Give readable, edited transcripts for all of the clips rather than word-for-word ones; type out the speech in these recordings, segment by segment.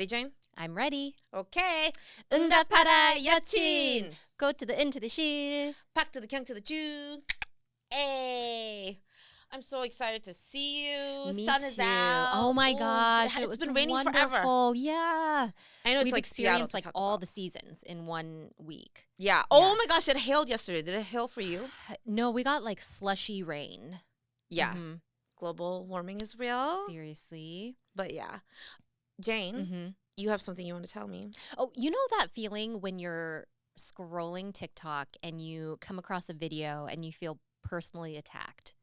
ready, Jane? I'm ready. Okay. 응답하라 여친. Go to the into the 실. Back to the king to the Jew. Hey. I'm so excited to see you. Me Sun too. is out. Oh my Ooh, gosh. It's was been raining wonderful. forever. Yeah. I know it's We've like Seattle experienced to like talk all about. the seasons in 1 week. Yeah. Oh my gosh, it hailed yesterday. Did it hail for you? No, we got like slushy rain. Yeah. Mm-hmm. Global warming is real. Seriously. But yeah. Jane, Mm-hmm. you have something you want to tell me. Oh, you know that feeling when you're scrolling TikTok and you come across a video and you feel personally attacked?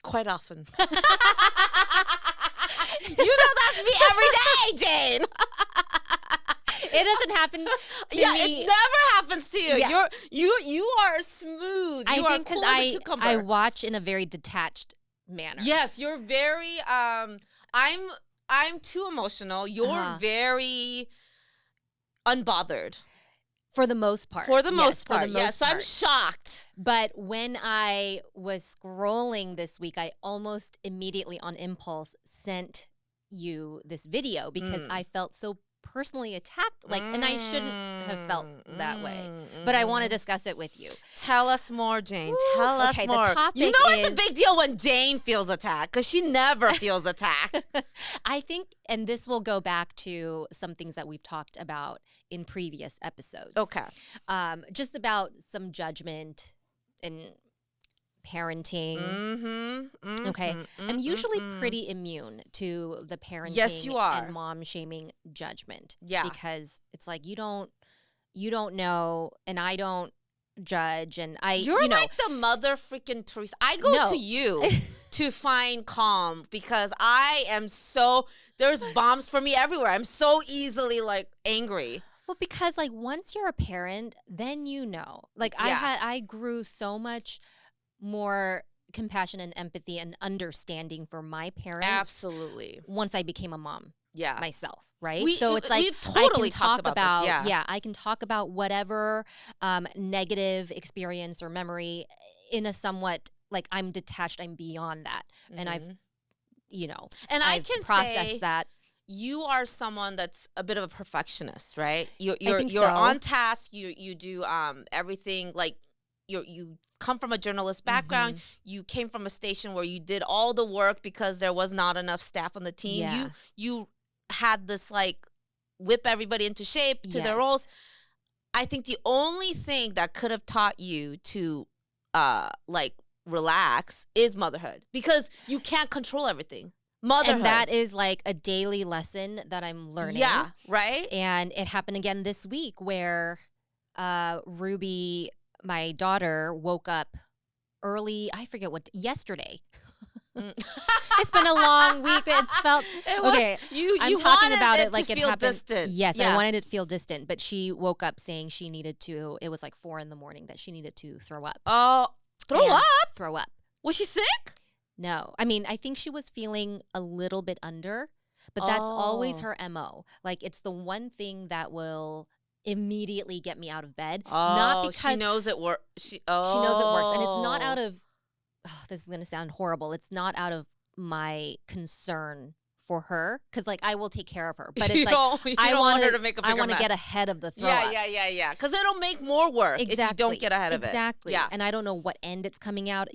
Quite often. You know that's me every day, Jane. It doesn't happen to me. It never happens to you. Yeah. You are smooth. I You are think cool because as a cucumber. I watch in a very detached manner. Yes, you're very I'm too emotional. You're very unbothered. For the most part. For the most part. For the most yes, part. I'm shocked. But when I was scrolling this week, I almost immediately on impulse sent you this video because I felt so personally attacked, and I shouldn't have felt that way. But I want to discuss it with you. Tell us more, Jane. Woo. Tell us Okay, more. the topic You know it's a big deal when Jane feels attacked because she never feels attacked. I think, and this will go back to some things that we've talked about in previous episodes. Okay. Just about some judgment and parenting. Okay. I'm usually pretty immune to the parenting Yes, you are. and mom shaming judgment. Yeah. Because it's like you don't know and I don't judge and You're like the mother freaking Teresa. I go to you to find calm because I am there's bombs for me everywhere. I'm so easily like angry. Well, because like once you're a parent, then you know. Like I grew so much more compassion and empathy and understanding for my parents. Absolutely. Once I became a mom. Yeah. Myself, right? So it's like we've totally talked about this. Yeah, I can talk about whatever negative experience or memory in a somewhat like I'm detached, I'm beyond that. And I've and I I've can processed say that. You are someone that's a bit of a perfectionist, right? You're so. on task. You do everything like you come from a journalist background. You came from a station where you did all the work because there was not enough staff on the team. Yeah. You had this like whip everybody into shape to their roles. I think the only thing that could have taught you to like relax is motherhood because you can't control everything. Motherhood. And that is like a daily lesson that I'm learning. Yeah, right? And it happened again this week where Ruby, my daughter, woke up early. I forget yesterday. It's been a long week. It's felt okay. I'm talking about it like it happened. Distant. Yes, I wanted it to feel distant. But she woke up saying she needed to. It was like 4 a.m. that she needed to throw up. Oh, throw up? Was she sick? No, I mean I think she was feeling a little bit under, but that's always her MO. Like it's the one thing that will immediately get me out of bed. Not because she knows it works. She knows it works, and it's not out of. This is gonna sound horrible. It's not out of my concern for her because like I will take care of her, but it's I want her to make a bigger mess. I want to get ahead of the throw up. Yeah. Because it'll make more work if you don't get ahead of it. Exactly. Yeah. And I don't know what end it's coming out.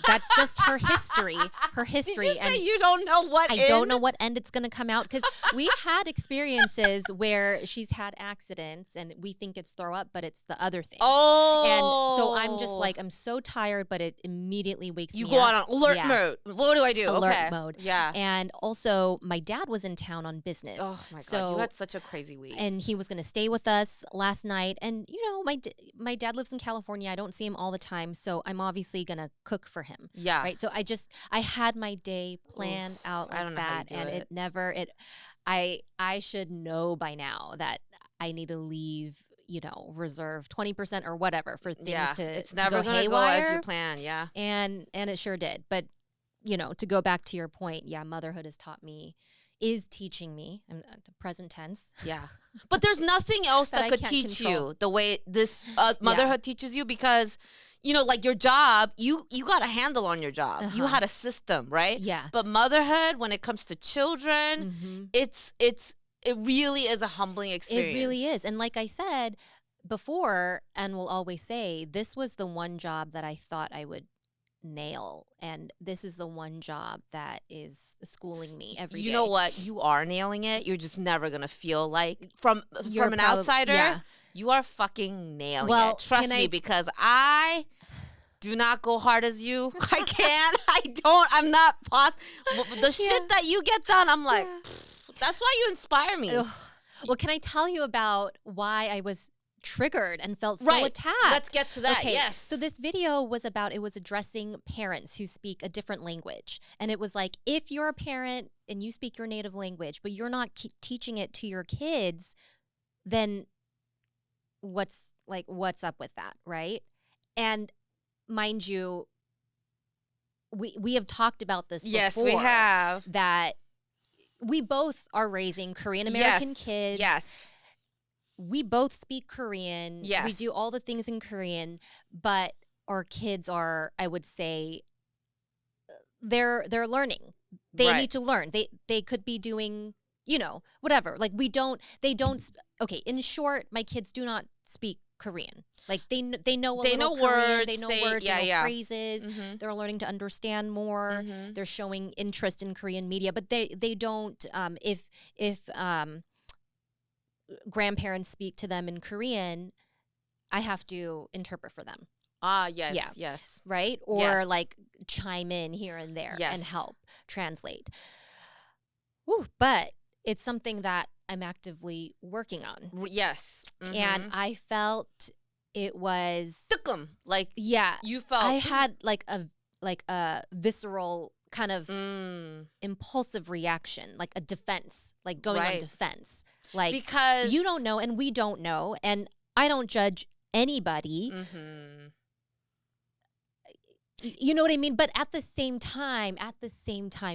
That's just her history. Her history. Did you say you don't know what end? I don't know what end it's going to come out because we've had experiences where she's had accidents and we think it's throw up, but it's the other thing. Oh. And so I'm just like, I'm so tired, but it immediately wakes me up. You go on alert mode. What do I do? Alert mode. Yeah. And also my dad was in town on business. Oh my God, you had such a crazy week. And he was going to stay with us last night. And my dad lives in California. I don't see him all the time, so I'm obviously going to cook for him. Yeah. Right? So I had my day planned out like I don't know that, how you do and I should know by now that I need to leave, reserve 20% or whatever for things to it's to never going to go as you plan. Yeah. And it sure did. But to go back to your point, motherhood is teaching me, I'm the present tense. Yeah. But there's nothing else that could teach you the way this motherhood teaches you because, like your job, you got a handle on your job. You had a system, right? Yeah. But motherhood, when it comes to children, it's it really is a humbling experience. It really is. And like I said before, and will always say, this was the one job that I thought I would nail, and this is the one job that is schooling me every day. You know what? You are nailing it. You're just never gonna feel like from an outsider. Yeah. You are fucking nailing it. Trust me, because I do not go hard as you. I can't. I don't. I'm not possible. The shit that you get done, I'm like, that's why you inspire me. Ugh. Well, can I tell you about why I was triggered and felt so attacked? Let's get to that. Okay. Yes. So this video was addressing parents who speak a different language. And it was like, if you're a parent and you speak your native language, but you're not teaching it to your kids, then what's up with that, right? And mind you, we have talked about this before. Yes, we have. That we both are raising Korean American kids. Yes. We both speak Korean. Yes. We do all the things in Korean, but our kids are, I would say, they're learning. They need to learn. They could be doing, whatever. Like okay, in short, my kids do not speak Korean. Like they know words, they know words, they know phrases. Mm-hmm. They're learning to understand more. Mm-hmm. They're showing interest in Korean media, but they don't. If grandparents speak to them in Korean, I have to interpret for them. Yes, yeah. yes. Right? Or yes. like chime in here and there yes. and help translate. Woo, but it's something that I'm actively working on. Yes. Mm-hmm. And I felt it was... Like, yeah. You felt... I had like a visceral kind of impulsive reaction, like a defense, like going on defense. Like, because you don't know and we don't know, and I don't judge anybody. Mm-hmm. You know what I mean? But at the same time,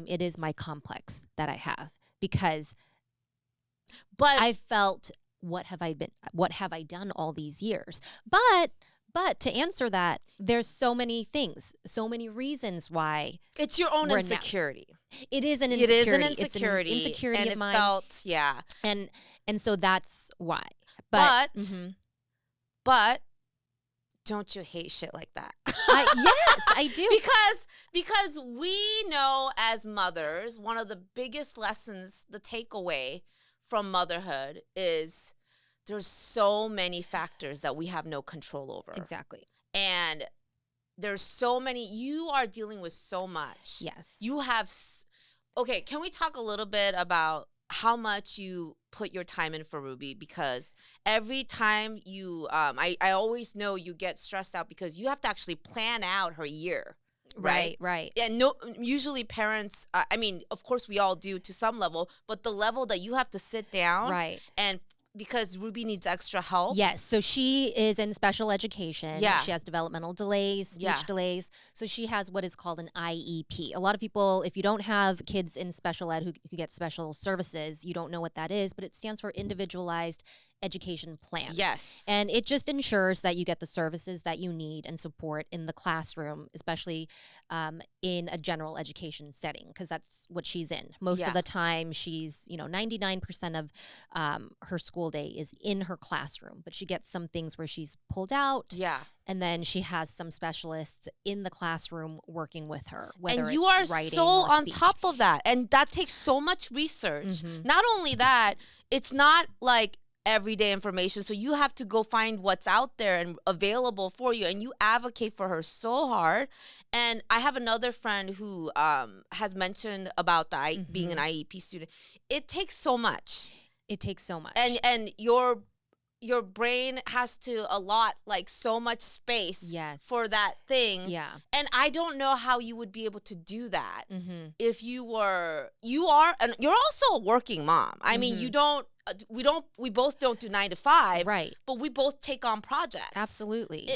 it is my complex that I have, because I felt, what have I done all these years? But to answer that, there's so many things, so many reasons why. It's your own insecurity. It is an insecurity. It is an insecurity. It's an insecurity and of mine. Felt, And so that's why. But mm-hmm. Don't you hate shit like that? Yes, I do. Because we know as mothers, one of the biggest lessons, the takeaway from motherhood is there's so many factors that we have no control over. Exactly. And there's so many, you are dealing with so much. Yes. You have, okay, can we talk a little bit about how much you put your time in for Ruby? Because every time you, I always know you get stressed out because you have to actually plan out her year. Right. Yeah. No. Usually, parents. I mean, of course, we all do to some level, but the level that you have to sit down, and because Ruby needs extra help. Yes. So she is in special education. Yeah. She has developmental delays, speech delays. So she has what is called an IEP. A lot of people, if you don't have kids in special ed who get special services, you don't know what that is, but it stands for Individualized Education Plan. Yes. And it just ensures that you get the services that you need and support in the classroom, especially in a general education setting, because that's what she's in. Most of the time, she's, 99% of her school day is in her classroom, but she gets some things where she's pulled out. Yeah. And then she has some specialists in the classroom working with her, and you are so on top of that. And that takes so much research. Mm-hmm. Not only that, it's not like everyday information. So you have to go find what's out there and available for you. And you advocate for her so hard. And I have another friend who has mentioned about being an IEP student. It takes so much. It takes so much. And your brain has to allot like so much space for that thing. Yeah. And I don't know how you would be able to do that if you are, and you're also a working mom. I mean, we both don't do 9 to 5. Right. But we both take on projects. Absolutely.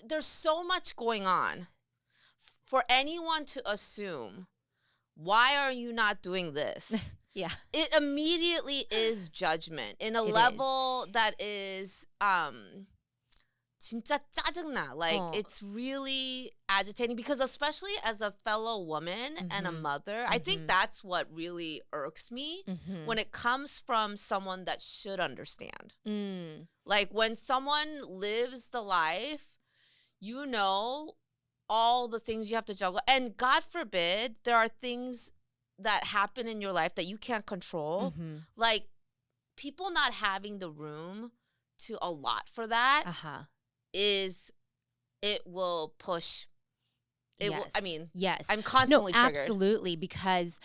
There's so much going on for anyone to assume, why are you not doing this? Yeah. It immediately is judgment in a level that is 진짜 짜증나. Like it's really agitating because especially as a fellow woman and a mother, I think that's what really irks me when it comes from someone that should understand. Like when someone lives the life, you know all the things you have to juggle. And God forbid, there are things that happen in your life that you can't control. Like people not having the room to allot for that is, it will push. It will, I mean, I'm constantly triggered. Absolutely, because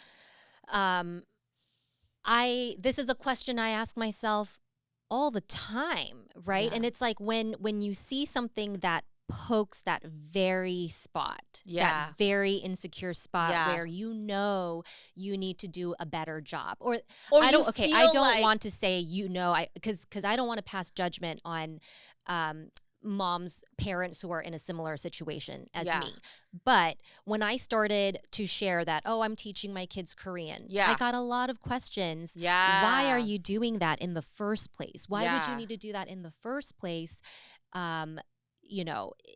this is a question I ask myself all the time, right? And it's like when you see something that pokes that very spot, that very insecure spot where you know you need to do a better job, or I don't want to say because I don't want to pass judgment on parents who are in a similar situation as me. But when I started to share that, I'm teaching my kids Korean, I got a lot of questions. Why are you doing that in the first place? Why would you need to do that in the first place?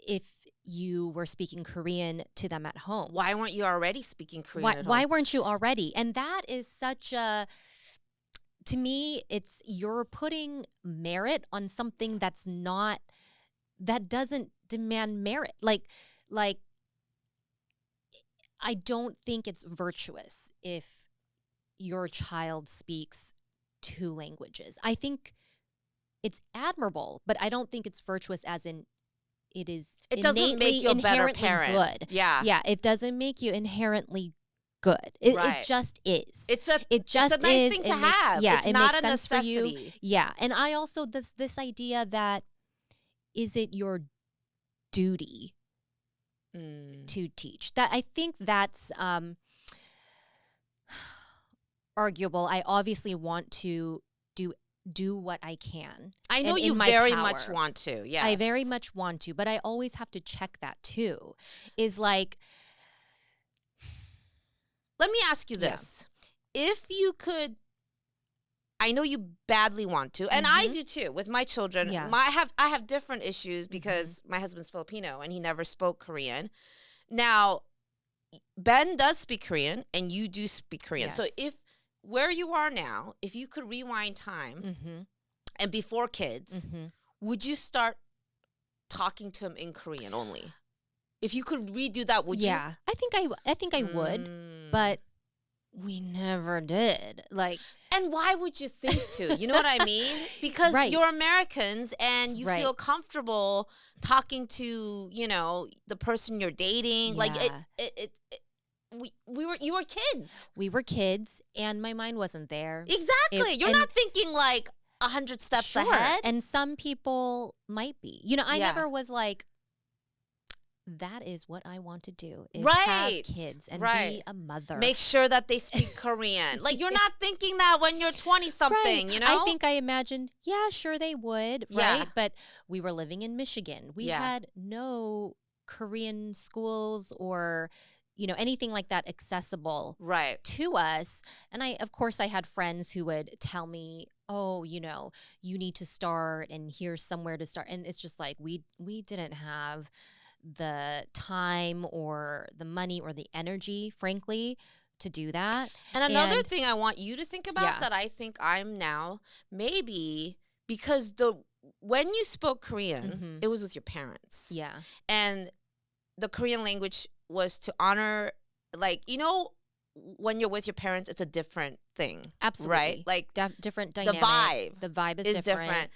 If you were speaking Korean to them at home. Why weren't you already speaking Korean at home? Why weren't you already? And that is such a, to me, it's, you're putting merit on something that doesn't demand merit. Like, I don't think it's virtuous if your child speaks 2 languages. I think it's admirable, but I don't think it's virtuous as in, it doesn't make you a better parent. Good. Yeah, it doesn't make you inherently good. It just is. It's a nice thing to have. It's not a necessity. Yeah, and I also this idea that, is it your duty to teach? That, I think that's arguable. I obviously want to do what I can. I know you very much want to. Yes. I very much want to, but I always have to check that too. Is like, let me ask you this. If you could, I know you badly want to, and I do too with my children. I have different issues because my husband's Filipino and he never spoke Korean. Now, Ben does speak Korean and you do speak Korean. So where you are now, if you could rewind time and before kids, would you start talking to him in Korean only? If you could redo that, would you? Yeah, I think I would, but we never did. Like, and why would you think to? You know what I mean? Because you're Americans and you feel comfortable talking to, the person you're dating. Like you were kids. We were kids, and my mind wasn't there. Exactly. You're not thinking like 100 steps ahead. And some people might be. I never was like, that is what I want to do, is have kids and be a mother. Make sure that they speak Korean. Like, you're not thinking that when you're 20-something, I think I imagined, sure they would, right? But we were living in Michigan. We had no Korean schools or anything like that accessible to us. And of course, I had friends who would tell me, you need to start, and here's somewhere to start. And it's just like, we didn't have the time or the money or the energy, frankly, to do that. And another thing I want you to think about that I think I'm now, maybe because when you spoke Korean, it was with your parents. Yeah. And the Korean language was to honor, like, when you're with your parents, it's a different thing. Absolutely. Right? Like, different dynamic. The vibe is different.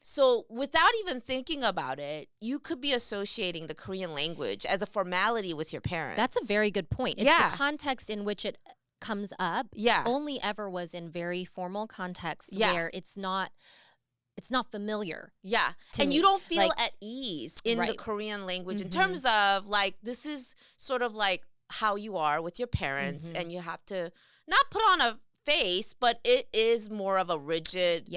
So without even thinking about it, you could be associating the Korean language as a formality with your parents. That's a very good point. It's the context in which it comes up. Only ever was in very formal contexts where it's not familiar. And me. You don't feel at ease in the Korean language in terms of, like, this is sort of like how you are with your parents, and you have to not put on a face, but it is more of a rigid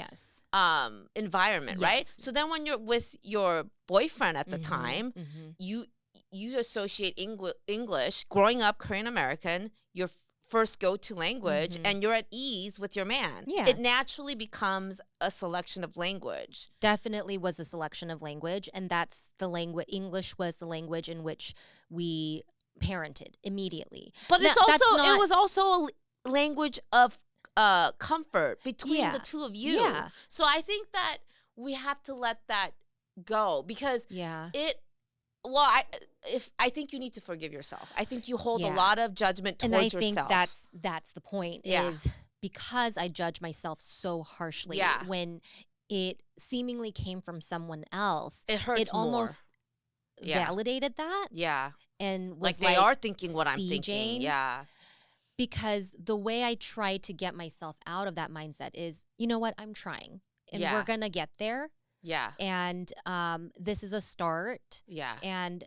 environment, right? So then when you're with your boyfriend at the time, you associate English, growing up Korean American, you're first go-to language and you're at ease with your man. Yeah. It naturally becomes a selection of language. Definitely was a selection of language. And that's the language. English was the language in which we parented immediately. But Now, it was also a language of comfort between the two of you. Yeah. So I think that we have to let that go because I think you need to forgive yourself. I think you hold a lot of judgment towards yourself. And I think that's the point is because I judge myself so harshly when it seemingly came from someone else. It hurts more. Almost validated that. Yeah. And was they are thinking what I'm thinking. Jane, yeah. Because the way I try to get myself out of that mindset is, you know what, I'm trying. And we're going to get there. Yeah. And this is a start. Yeah. And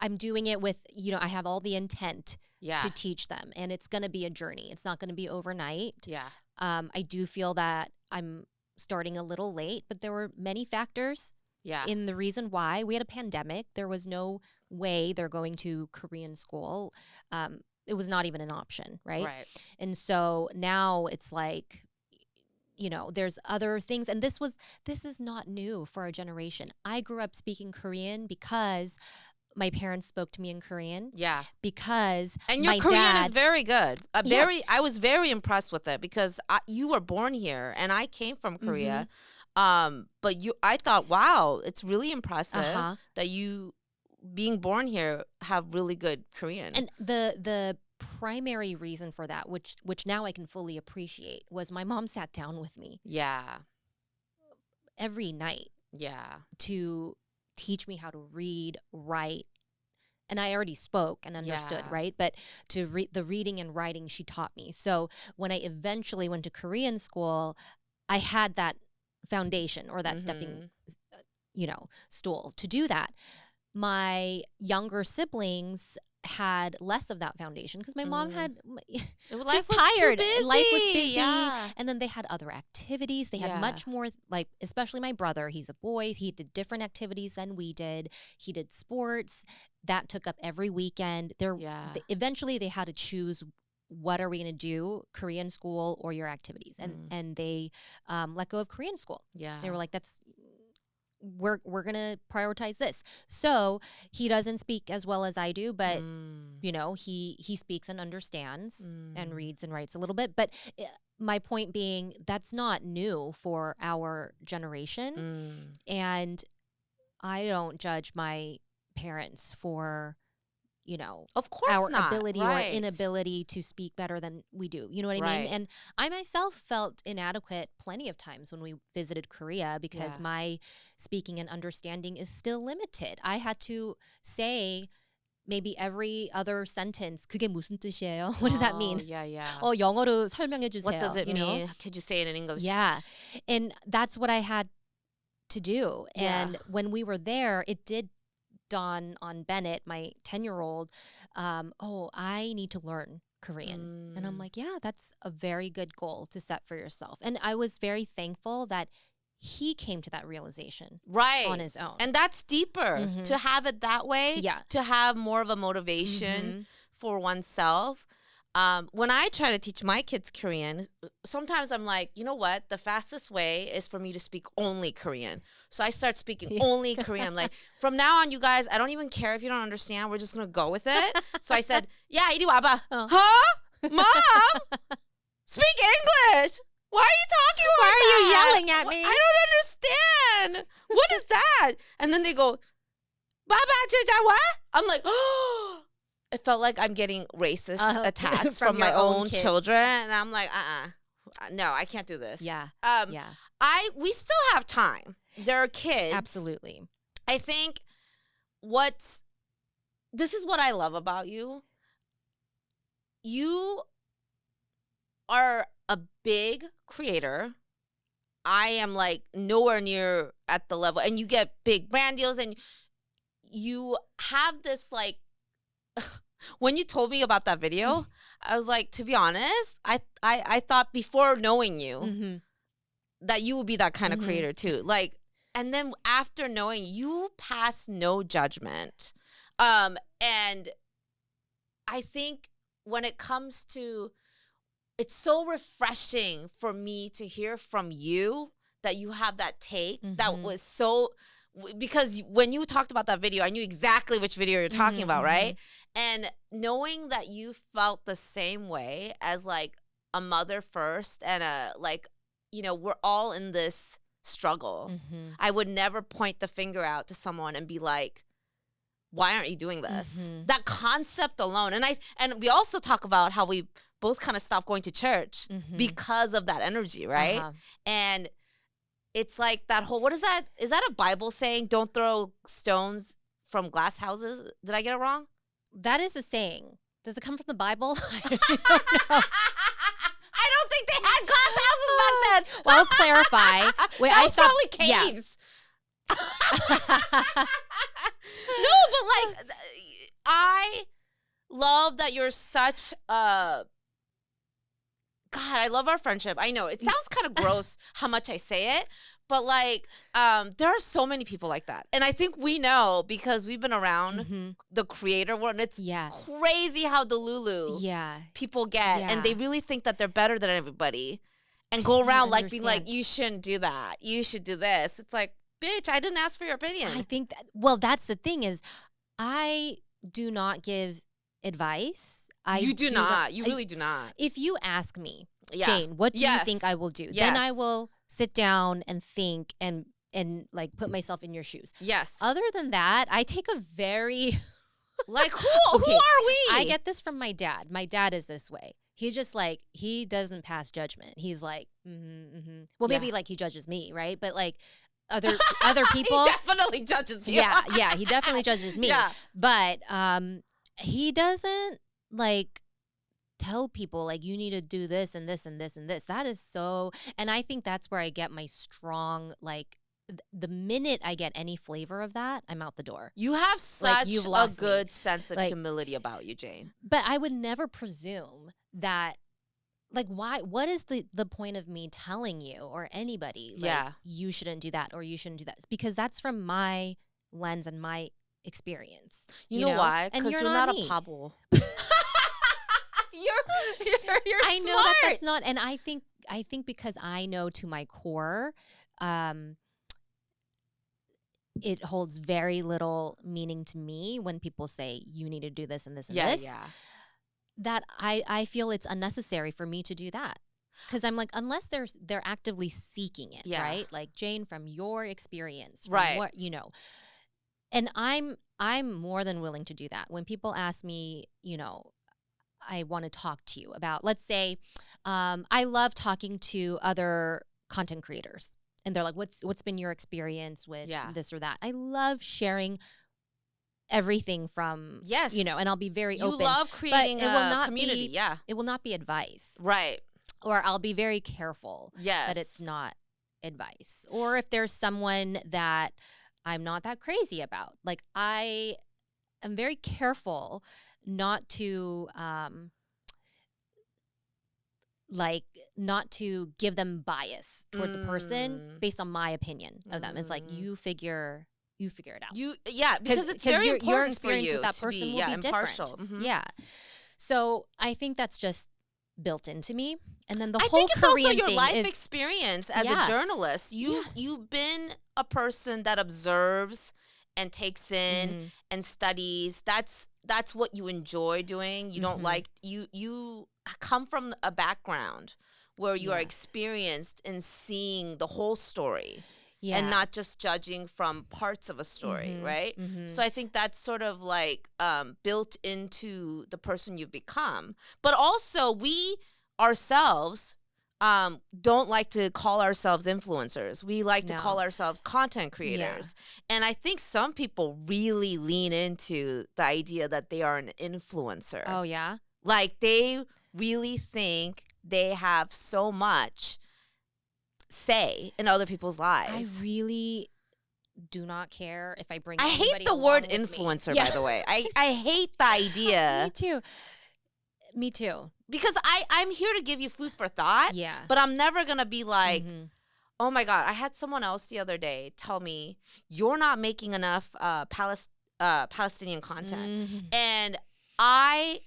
I'm doing it with, I have all the intent to teach them. And it's going to be a journey. It's not going to be overnight. Yeah. I do feel that I'm starting a little late, but there were many factors in the reason why. We had a pandemic. There was no way they're going to Korean school. It was not even an option, right? Right. And so now it's like, there's other things. And this is not new for our generation. I grew up speaking Korean because my parents spoke to me in Korean. Yeah. Because and your Korean is very good. I was very impressed with it because you were born here and I came from Korea. But I thought, wow, it's really impressive that you, being born here, have really good Korean. And the primary reason for that, which now I can fully appreciate, was my mom sat down with me. Yeah. Every night. Yeah. To teach me how to read, write. And I already spoke and understood, right? But to read the reading and writing, she taught me. So when I eventually went to Korean school, I had that foundation or that stepping, stool to do that. My younger siblings had less of that foundation because my mom had life was tired. Too busy. Life was busy. And then they had other activities. They had much more, especially my brother. He's a boy. He did different activities than we did. He did sports. That took up every weekend. Eventually, they had to choose, what are we going to do, Korean school or your activities? And they let go of Korean school. Yeah. They were like, we're going to prioritize this. So he doesn't speak as well as I do, but he speaks and understands and reads and writes a little bit. But my point being, that's not new for our generation. And I don't judge my parents for of course our not. ability or inability to speak better than we do. You know what I mean? And I myself felt inadequate plenty of times when we visited Korea because my speaking and understanding is still limited. I had to say maybe every other sentence, 그게 무슨 뜻이에요? What does that mean? 영어로 설명해 주세요. What does it mean? Could you say it in English? Yeah. And that's what I had to do. And when we were there, it did dawn on Bennett, my 10-year-old, I need to learn Korean. And I'm like, yeah, that's a very good goal to set for yourself. And I was very thankful that he came to that realization on his own. And that's deeper to have it that way, to have more of a motivation for oneself. When I try to teach my kids Korean, sometimes I'm like, you know what? The fastest way is for me to speak only Korean. So I start speaking only Korean. I'm like, from now on, you guys, I don't even care if you don't understand. We're just going to go with it. So I said, 이리 와봐. Huh? Mom? Speak English. Why are you talking like that? Why are you yelling at me? I don't understand. What is that? And then they go, what? I'm like, oh. It felt like I'm getting racist attacks from my own children. And I'm like, no, I can't do this. Yeah. We still have time. There are kids. Absolutely. I think this is what I love about you. You are a big creator. I am like nowhere near at the level. And you get big brand deals and you have this like, when you told me about that video, I was like, to be honest, I thought before knowing you that you would be that kind of creator too. Like, and then after knowing you pass no judgment. And I think when it comes to, it's so refreshing for me to hear from you that you have that take that was so, because when you talked about that video, I knew exactly which video you're talking about, right? And knowing that you felt the same way as like a mother first and we're all in this struggle. I would never point the finger out to someone and be like, why aren't you doing this? That concept alone. And we also talk about how we both kind of stopped going to church because of that energy, right? And it's like that whole, what is that? Is that a Bible saying, don't throw stones from glass houses? Did I get it wrong? That is a saying. Does it come from the Bible? I don't know. I don't think they had glass houses back then. Well, clarify. Wait, that was probably caves. Yeah. No, but like, I love that you're such a... God, I love our friendship. I know it sounds kind of gross how much I say it, but like, there are so many people like that. And I think we know because we've been around the creator world. And it's crazy how delulu people get. And they really think that they're better than everybody and go around like being like, you shouldn't do that. You should do this. It's like, bitch, I didn't ask for your opinion. I think that, well, that's the thing is I do not give advice. You do not. You really do not. If you ask me, Jane, what do you think I will do? Then I will sit down and think and like put myself in your shoes. Yes. Other than that, I take a very like who are we? I get this from my dad. My dad is this way. He just like he doesn't pass judgment. He's like, well, maybe like he judges me, right? But like other people, he definitely judges you. Yeah, he definitely judges me. Yeah. But he doesn't like tell people like you need to do this and this and this and this. That is so, and I think that's where I get my strong like the minute I get any flavor of that, I'm out the door. You have such a good sense of humility about you, Jane. But I would never presume that like why what is the point of me telling you or anybody like you shouldn't do that or you shouldn't do that? Because that's from my lens and my experience. You know why? Because you're not a pebble. You're I smart. know that's not, and I think because I know to my core, it holds very little meaning to me when people say you need to do this and this and this. Yeah. That I feel it's unnecessary for me to do that. Because I'm like, unless they're actively seeking it, right? Like Jane, from your experience, from what you know. And I'm more than willing to do that. When people ask me, you know, I want to talk to you about, let's say, I love talking to other content creators. And they're like, what's been your experience with this or that? I love sharing everything from, you know, and I'll be very open. You love creating a community, It will not be advice. Right. Or I'll be very careful that it's not advice. Or if there's someone that I'm not that crazy about. Like I am very careful not to not to give them bias toward the person based on my opinion of them. It's like you figure it out. Because it's very important your experience for you with that person will be impartial. different. Yeah. So I think that's just built into me. And then the I whole think it's Korean also your thing life experience as a journalist. You've been a person that observes and takes in and studies. That's what you enjoy doing. You don't like you come from a background where you are experienced in seeing the whole story. And not just judging from parts of a story, right? So I think that's sort of like built into the person you've become. But also, we ourselves don't like to call ourselves influencers. We like to call ourselves content creators. And I think some people really lean into the idea that they are an influencer. Oh, yeah? Like, they really think they have so much say in other people's lives. I really do not care if I bring I hate the word influencer, by the way. I hate the idea. Me too. Because I'm here to give you food for thought. Yeah. But I'm never going to be like, oh my God, I had someone else the other day tell me, you're not making enough Palestinian content. And I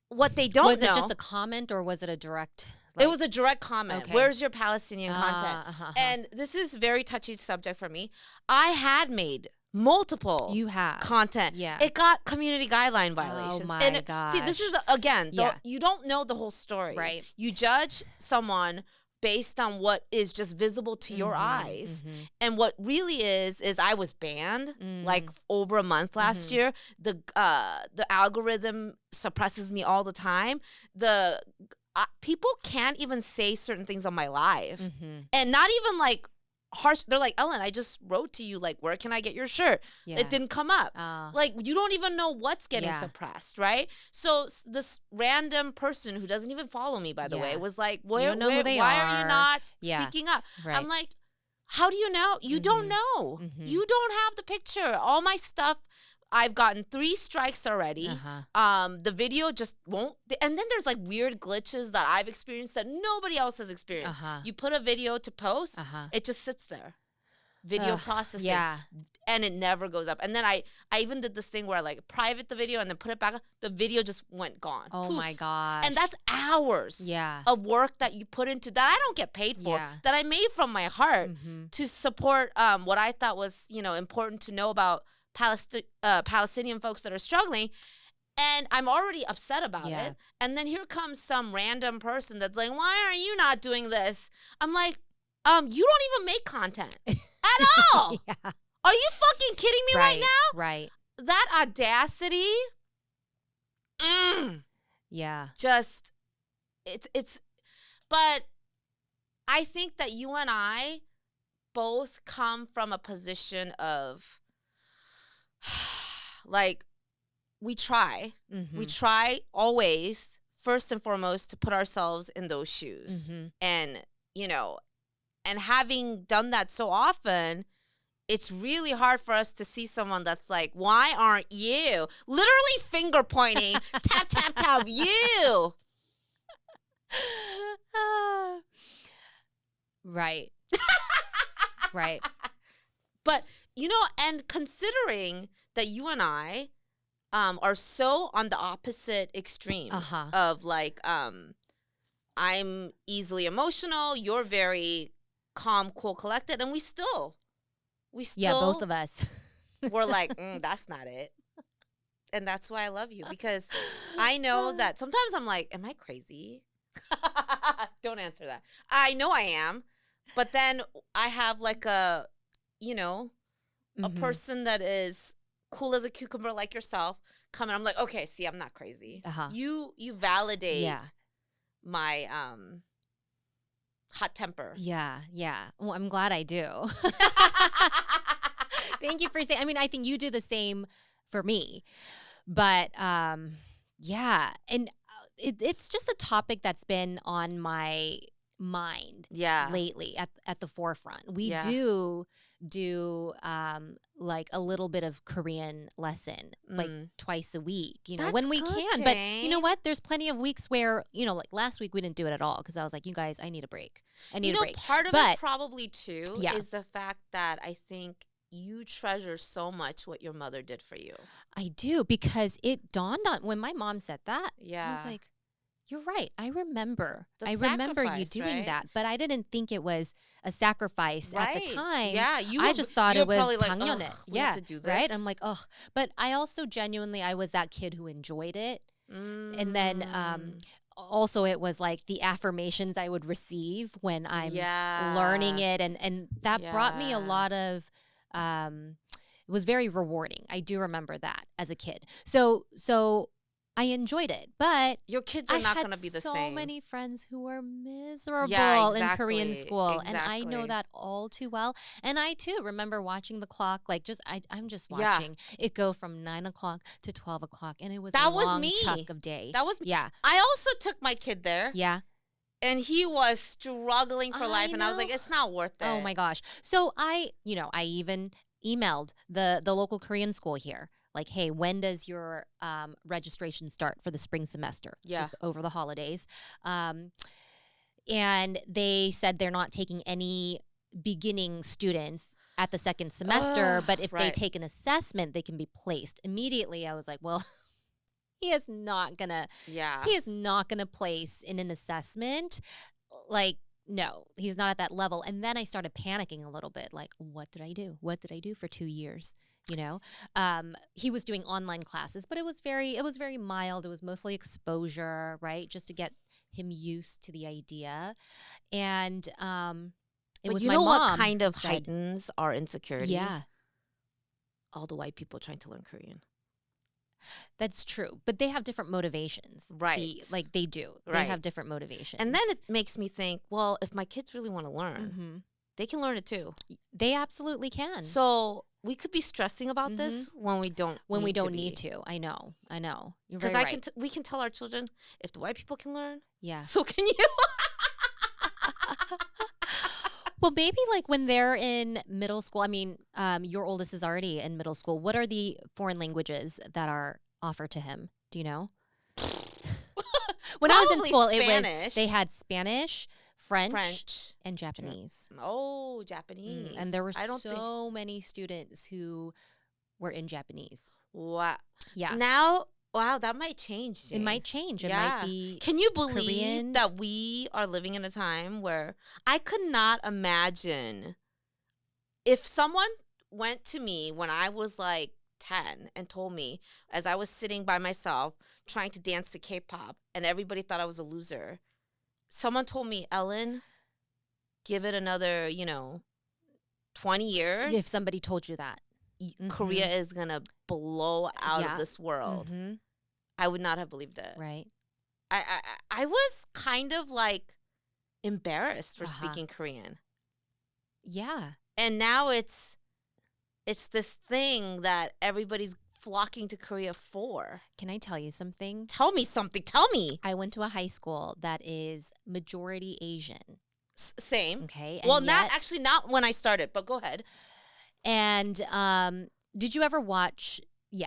what they don't was know. Was it just a comment or was it a direct? It was a direct comment. Okay. Where's your Palestinian content? And this is very touchy subject for me. I had made multiple content. Yeah. It got community guideline violations. Oh my gosh. See, this is, again, you don't know the whole story. Right. You judge someone based on what is just visible to your eyes. And what really is I was banned like over a month last year. The algorithm suppresses me all the time. People can't even say certain things on my live. And not even like harsh. They're like, Ellen, I just wrote to you, like, where can I get your shirt? Yeah. It didn't come up. Like, you don't even know what's getting suppressed, right? So this random person who doesn't even follow me, by the way, was like, why are you not speaking up? Right. I'm like, how do you know? You don't know. You don't have the picture. All my stuff, I've gotten 3 strikes already. The video just won't. And then there's like weird glitches that I've experienced that nobody else has experienced. You put a video to post, it just sits there. Video processing. Yeah. And it never goes up. And then I even did this thing where I like private the video and then put it back up. The video just went gone. Oh my gosh. And that's hours of work that you put into that I don't get paid for, that I made from my heart to support what I thought was, important to know about Palestinian folks that are struggling, and I'm already upset about it. And then here comes some random person that's like, why are you not doing this? I'm like, you don't even make content at all. Are you fucking kidding me right now? Right. That audacity. Yeah. Just, it's, but I think that you and I both come from a position of, like, we try always, first and foremost, to put ourselves in those shoes. And, and having done that so often, it's really hard for us to see someone that's like, why aren't you? Literally finger pointing, tap, tap, tap, you. Right. Right. But, and considering that you and I are so on the opposite extremes of like, I'm easily emotional, you're very calm, cool, collected, and we still both of us. We're like, that's not it. And that's why I love you, because I know that sometimes I'm like, am I crazy? Don't answer that. I know I am, but then I have like a person that is cool as a cucumber like yourself come and I'm like, okay, see, I'm not crazy. You validate my hot temper. Yeah. Well, I'm glad I do. Thank you for saying. I mean, I think you do the same for me. But yeah, and it's just a topic that's been on my mind lately at the forefront. We do like a little bit of Korean lesson like twice a week, That's when we good, can. Jane. But you know what? There's plenty of weeks where, like last week we didn't do it at all because I was like, you guys, I need a break. I need a break. Part of it probably too is the fact that I think you treasure so much what your mother did for you. I do, because it dawned on when my mom said that. I was like, you're right. I remember you doing that, but I didn't think it was a sacrifice at the time. Yeah, I just thought it was like, yeah, right. I'm like, ugh. But I also genuinely, I was that kid who enjoyed it, and then also it was like the affirmations I would receive when I'm learning it, and that brought me a lot of. It was very rewarding. I do remember that as a kid. So I enjoyed it, but your kids are not going to be the same. same. So many friends who were miserable in Korean school, and I know that all too well. And I too remember watching the clock, like I'm just watching it go from 9 o'clock to 12 o'clock, and it was a long chunk of day. That was me. Yeah. I also took my kid there. Yeah. And he was struggling for life, and I was like, it's not worth it. Oh my gosh. So I even emailed the local Korean school here. Like, hey, when does your registration start for the spring semester? Yeah. Over the holidays. And they said they're not taking any beginning students at the second semester, but if they take an assessment, they can be placed. Immediately, I was like, well, he is not gonna place in an assessment. Like, no, he's not at that level. And then I started panicking a little bit. Like, what did I do? What did I do for 2 years? You know, he was doing online classes, but it was very mild. It was mostly exposure, right? Just to get him used to the idea. And it was you my know mom what kind of who said, heightens our insecurity? Yeah. All the white people trying to learn Korean. That's true. But they have different motivations. Right. See, like they do. Right. They have different motivations. And then it makes me think, well, if my kids really want to learn, they can learn it too. They absolutely can. So we could be stressing about this when we don't need to. I know. You're very right. Because we can tell our children, if the white people can learn, so can you. Well, maybe like when they're in middle school, I mean, your oldest is already in middle school. What are the foreign languages that are offered to him? Do you know? When I was in school, they had Spanish, French, and Japanese. Oh, Japanese. And there were so many students who were in Japanese. Wow. Yeah. Now, wow, that might change. It might change. It might be Can you believe Korean? that we are living in a time where I could not imagine if someone went to me when I was like 10 and told me, as I was sitting by myself trying to dance to K-pop and everybody thought I was a loser. Someone told me, Ellen, give it another, 20 years. If somebody told you that. Korea is going to blow out of this world. I would not have believed it. Right. I was kind of like embarrassed for speaking Korean. Yeah. And now it's this thing that everybody's flocking to Korea for. Can I tell you something? Tell me something. Tell me. I went to a high school that is majority Asian. Same. Okay. Well, not when I started, but go ahead. And did you ever watch,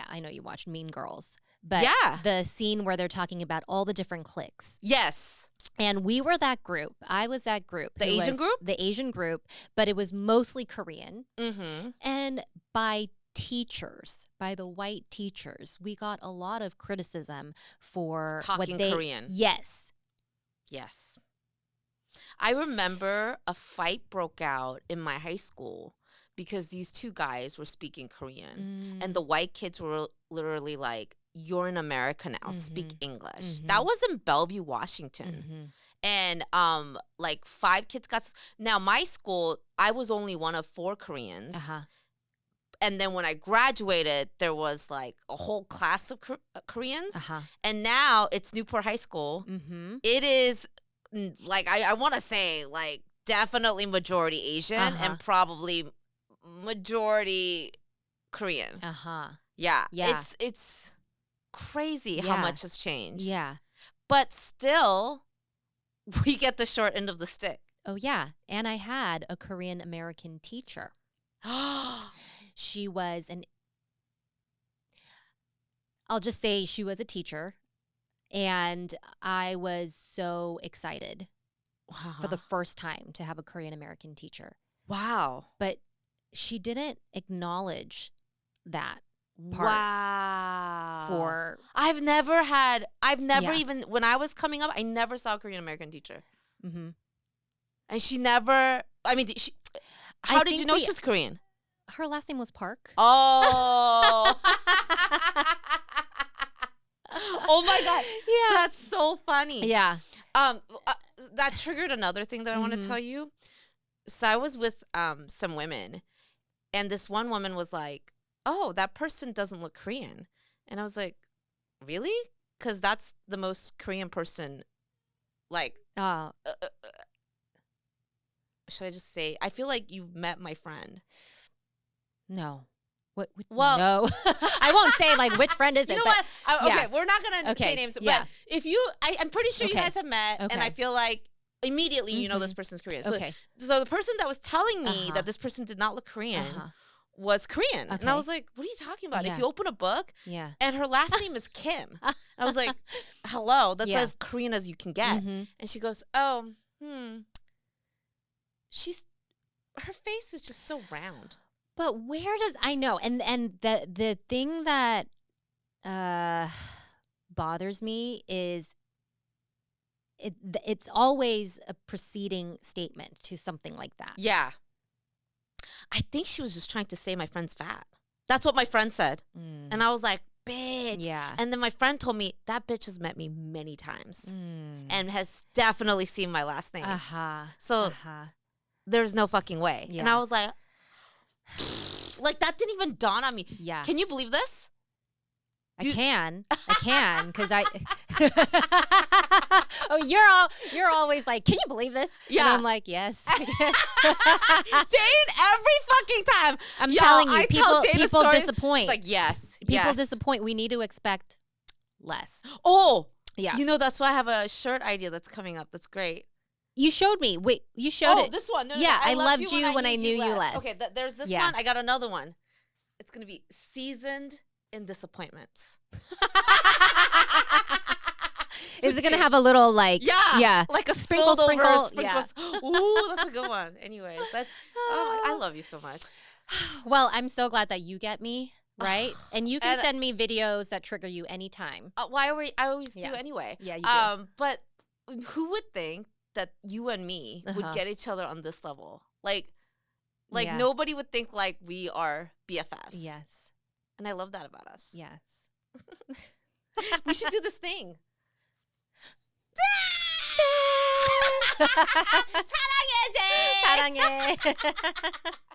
I know you watched Mean Girls, but the scene where they're talking about all the different cliques. Yes. And we were that group. I was that group. The Asian group? The Asian group, but it was mostly Korean. Mm-hmm. And by the white teachers, we got a lot of criticism for talking Korean. Yes. Yes. I remember a fight broke out in my high school because these two guys were speaking Korean. And the white kids were literally like, you're in America now, speak English. That was in Bellevue, Washington. And like 5 kids got... Now, my school, I was only one of 4 Koreans. And then when I graduated, there was like a whole class of Koreans. And now it's Newport High School. It is like, I want to say like definitely majority Asian and probably majority Korean. Yeah. It's crazy how much has changed. Yeah. But still, we get the short end of the stick. Oh, yeah. And I had a Korean American teacher. She was I'll just say she was a teacher. And I was so excited for the first time to have a Korean American teacher. Wow. But she didn't acknowledge that part. Wow. I've never even, when I was coming up, I never saw a Korean American teacher. And she never, how did you know she was Korean? Her last name was Park. Oh. Oh my God. Yeah. That's so funny. Yeah. That triggered another thing that I want to tell you. So I was with some women, and this one woman was like, oh, that person doesn't look Korean. And I was like, really? Because that's the most Korean person, like, should I just say, I feel like you've met my friend. No. Well, no. I won't say like which friend is it. You know what? Okay, we're not gonna say names, but if I'm pretty sure you guys have met, and I feel like immediately you know this person's Korean. So, so the person that was telling me that this person did not look Korean was Korean, and I was like, "What are you talking about? If you open a book, and her last name is Kim," I was like, "Hello, that's as Korean as you can get." And she goes, "Oh, her face is just so round." But where does I know? And the thing that bothers me is it's always a preceding statement to something like that. Yeah. I think she was just trying to say my friend's fat. That's what my friend said. And I was like, bitch. Yeah. And then my friend told me that bitch has met me many times and has definitely seen my last name. So there's no fucking way. Yeah. And I was like, that didn't even dawn on me. Yeah. Can you believe this? I can, because I. Oh, you're always like, can you believe this? Yeah, and I'm like, yes. Jane, every fucking time. I'm telling you, I people story, disappoint. She's like, yes, people disappoint. We need to expect less. Oh, yeah. You know, that's why I have a shirt idea that's coming up. That's great. You showed me. Wait, you showed it. Oh, this one. No, yeah, no. I loved you when I knew you less. Okay, there's this one. I got another one. It's gonna be seasoned in disappointments. Is it gonna have a little like like a sprinkle? Sprinkles. Yeah. Ooh, that's a good one. Anyways, I love you so much. Well, I'm so glad that you get me right, and you can send me videos that trigger you anytime. I always do anyway. Yeah, you do. But who would think that you and me would get each other on this level? Like nobody would think like we are BFFs. Yes. And I love that about us. Yes. We should do this thing. 사랑해, Jane. 사랑해.